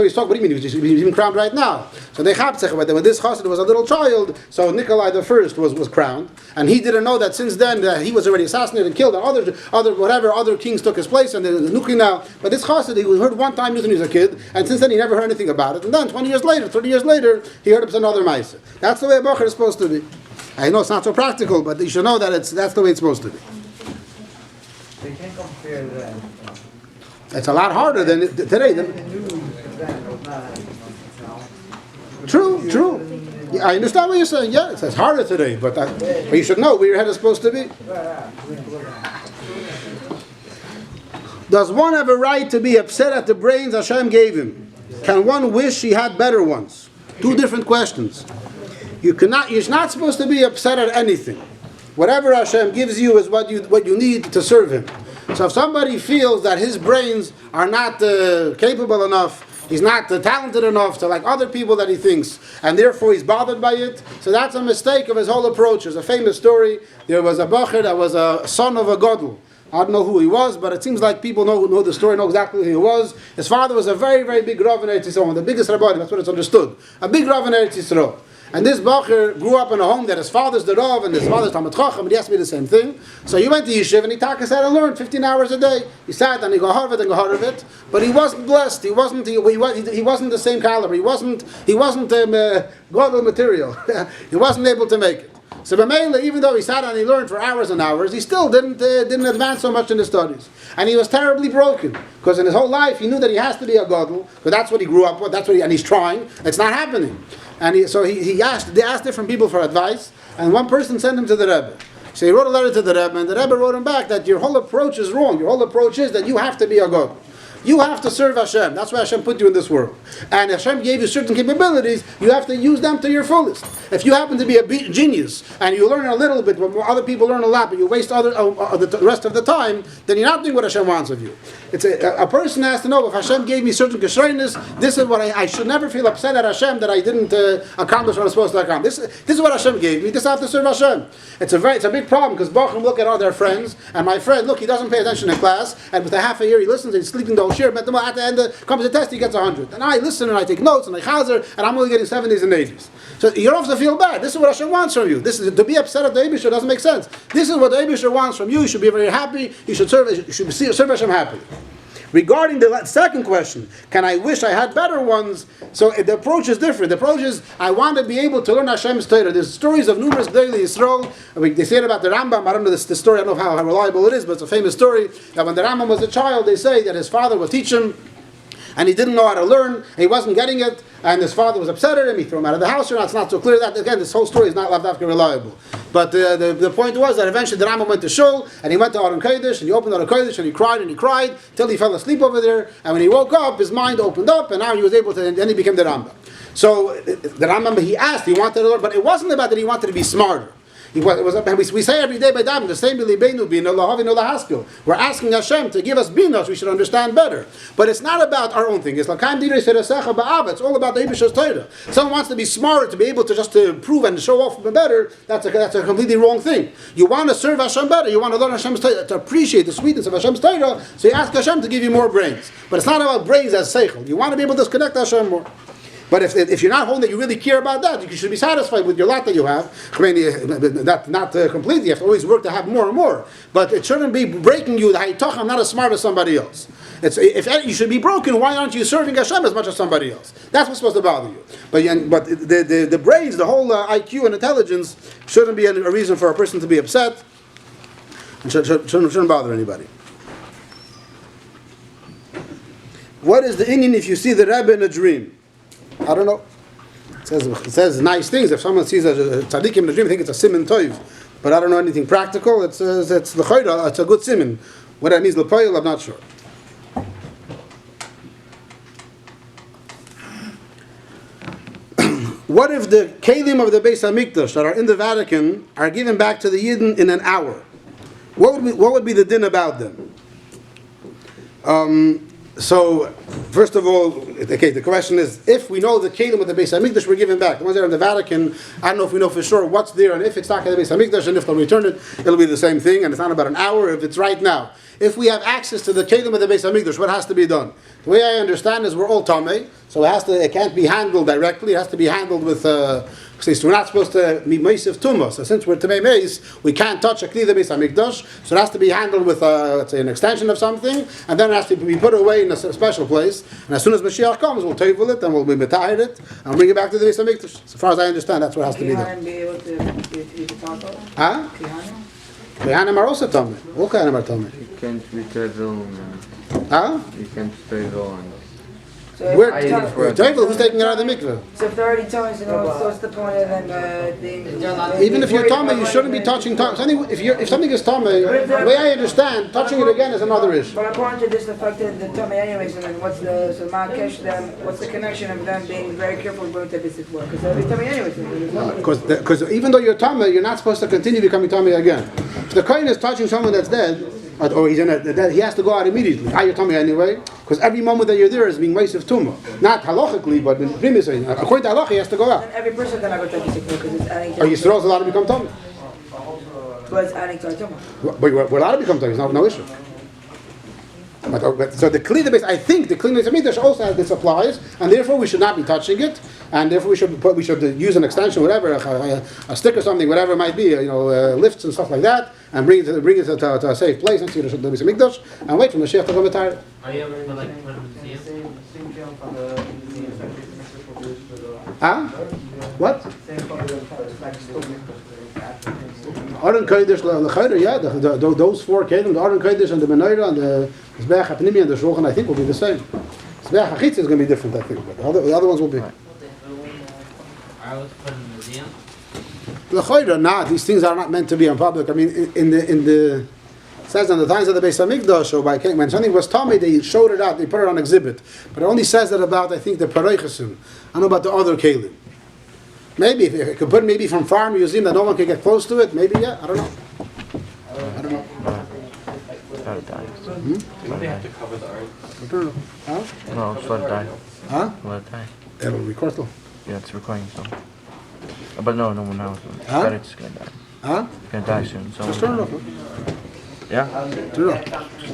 He's talking, what do you mean? He's being crowned right now. So they chaptzech, but when this chassid was a little child, so Nikolai the First was crowned, and he didn't know that since then that he was already assassinated and killed, and other kings took his place, and the nuki now. But this chassid, he heard one time when he was a kid, and since then he never heard anything about it. And then 20 years later, 30 years later, he heard of another ma'aseh. That's the way a bacher is supposed to be. I know it's not so practical, but you should know that that's the way it's supposed to be. They can't compare that. It's a lot harder than today. True. Yeah, I understand what you're saying. Yeah, it's harder today, but you should know where your head is supposed to be. Does one have a right to be upset at the brains Hashem gave him? Can one wish he had better ones? Two different questions. You're not supposed to be upset at anything. Whatever Hashem gives you is what you need to serve Him. So if somebody feels that his brains are not capable enough, he's not talented enough to like other people that he thinks, and therefore he's bothered by it, so that's a mistake of his whole approach. There's a famous story. There was a bacher that was a son of a gadol. I don't know who he was, but it seems like people know the story, know exactly who he was. His father was a very, very big Rav in Eretz Yisrael, the biggest Rabbi, that's what it's understood. A big Rav in Eretz Yisrael. And this bacher grew up in a home that his father's the Rav and his father's Talmid Chacham, and he has to be the same thing. So he went to Yeshiva and he sat and learned 15 hours a day. He sat and he got Harvard, but he wasn't blessed. He wasn't the same caliber. He wasn't godly material. He wasn't able to make it. So B'meila, even though he sat and he learned for hours and hours, he still didn't advance so much in his studies. And he was terribly broken, because in his whole life he knew that he has to be a gadol, because that's what he grew up with, and he's trying. It's not happening. And they asked different people for advice, and one person sent him to the Rebbe. So he wrote a letter to the Rebbe, and the Rebbe wrote him back that your whole approach is wrong. Your whole approach is that you have to be a gadol. You have to serve Hashem. That's why Hashem put you in this world. And Hashem gave you certain capabilities. You have to use them to your fullest. If you happen to be a genius and you learn a little bit, but other people learn a lot, but you waste the rest of the time, then you're not doing what Hashem wants of you. It's a person has to know, if Hashem gave me certain keshrenis, this is what I should never feel upset at Hashem that I didn't accomplish what I was supposed to accomplish. This is what Hashem gave me. This I have to serve Hashem. It's a big problem, because Bachim look at all their friends, and my friend, look, he doesn't pay attention in class, and with a half a year he listens, and he's sleeping the whole year, but at the end comes the test, he gets 100. And I listen and I take notes and I chazer, and I'm only getting 70s and 80s. So you don't have to feel bad. This is what Hashem wants from you. This is to be upset at the Eibusher doesn't make sense. This is what the Eibusher wants from you. You should be very happy. You should serve Hashem happily. Regarding the second question, can I wish I had better ones? So the approach is different. The approach is, I want to be able to learn Hashem's Torah. There's stories of numerous Gdolei Yisrael. They say it about the Rambam. I don't know this story. I don't know how reliable it is, but it's a famous story that when the Rambam was a child, they say that his father would teach him, and he didn't know how to learn. He wasn't getting it, and his father was upset at him. He threw him out of the house. It's not so clear. That again, this whole story is not lavdafka reliable. But the point was that eventually the Rambam went to shul, and he went to Aron Kodesh, and he opened Aron Kodesh, and he cried till he fell asleep over there. And when he woke up, his mind opened up, and now he was able to. And then he became the Rambam. So the Rambam, he wanted to learn, but it wasn't about that he wanted to be smarter. We say every day by Daven, the same B'libeinu bina lahavinu lahaskil. We're asking Hashem to give us binos, we should understand better. But it's not about our own thing. It's like it's all about the Eibusher's Torah. Someone wants to be smarter, to be able to prove and show off better. That's a completely wrong thing. You want to serve Hashem better. You want to learn Hashem's Torah, to appreciate the sweetness of Hashem's Torah. So you ask Hashem to give you more brains. But it's not about brains as seichel. You want to be able to connect Hashem more. But if you're not holding that you really care about that, you should be satisfied with your lot that you have. Not completely. You have to always work to have more and more. But it shouldn't be breaking you that I'm not as smart as somebody else. If you should be broken, why aren't you serving Hashem as much as somebody else? That's what's supposed to bother you. But the brains, the whole IQ and intelligence shouldn't be a reason for a person to be upset. And shouldn't bother anybody. What is the Indian if you see the Rebbe in a dream? I don't know. It says nice things. If someone sees a tzaddik in a dream, I think it's a siman toiv. But I don't know anything practical. It's l'chayra. It's a good siman. What that means l'poil, I'm not sure. What if the kelim of the Beis Hamikdash that are in the Vatican are given back to the Yidden in an hour? What would be the din about them? So First of all, okay, the question is, if we know the kelim of the Beis Hamikdash were given back, the ones that are in the Vatican, I don't know if we know for sure what's there, and if it's not in the Beis Hamikdash, and if they'll return it, it'll be the same thing, and it's not about an hour, if it's right now. If we have access to the kelim of the Beis Hamikdash, what has to be done? The way I understand is we're all tamei, so it can't be handled directly, it has to be handled with, since we're not supposed to be meisiv tumah, so since we're tamei meis, we can't touch a kli of the Beis Hamikdash, so it has to be handled with, let's say, an extension of something, and then it has to be put away in a special place, and as soon as Mashiach comes, we'll table it, and we'll be metahid it, and bring it back to the Beis Hamikdash. So far as I understand, that's what has to be done. Huh? Kehanim are also tamei. All kehanim are tamei. You can't return wrong. Huh? You can't stay wrong. Where? Tevel, who's taking it out of the mikveh? So if they're already tongues, you know, what's the point of them being... Even if you're tamei, you shouldn't be touching tongue. If something is tamei, the way I understand, touching it again is another issue. But according to this, the fact that the tummy anyways, and then what's the connection of them being very careful about the visit work? Because they'll be tummy anyways. Because even though you're tamei, you're not supposed to continue becoming tamei again. If the kohen is touching someone that's dead, or he's in he has to go out immediately. You're tamei anyway, because every moment that you're there is being meisiv tumah. Not halachically, but in previous, according to halacha, he has to go out. And every person can go to visit work because it's adding to... Or Yisrael's allowed to become tamei. But it's adding to our tumah. But we're allowed to become tamei. It's no issue. So the kli base, I think the kli Hamikdash also has this applies, and therefore we should not be touching it, and therefore we should use an extension, whatever, a stick or something, whatever it might be, lifts and stuff like that, and bring it to a safe place and see the Beis Hamikdash, and wait for the Mashiach to come retire. Are you ever like from the museum? Huh? What? Aron Kodesh L'Chayra, yeah, those four kelim, the Aron Kodesh and the Menorah and the Mizbeach HaPnimi and the Shulchan, I think will be the same. Mizbeach HaChitz is going to be different, I think, but the other ones will be. I was put in the museum. L'Chayra, nah, these things are not meant to be in public. I mean, in the it says in the times of the Beis Hamikdash, or when something was tamei, they showed it out, they put it on exhibit. But it only says that about, I think, the Pareichesim. I don't know about the other kelim. Maybe if it could put maybe from farm museum that no one can get close to it. Maybe I don't know. I don't know. Do they have to cover the art? I don't know. Huh? No, it's let it die. Huh? Let it die. It'll record though. Yeah, it's recording so. But no one knows. Huh? It's gonna die. Huh? It's gonna die soon. So Just turn it off. yeah. Turn it off.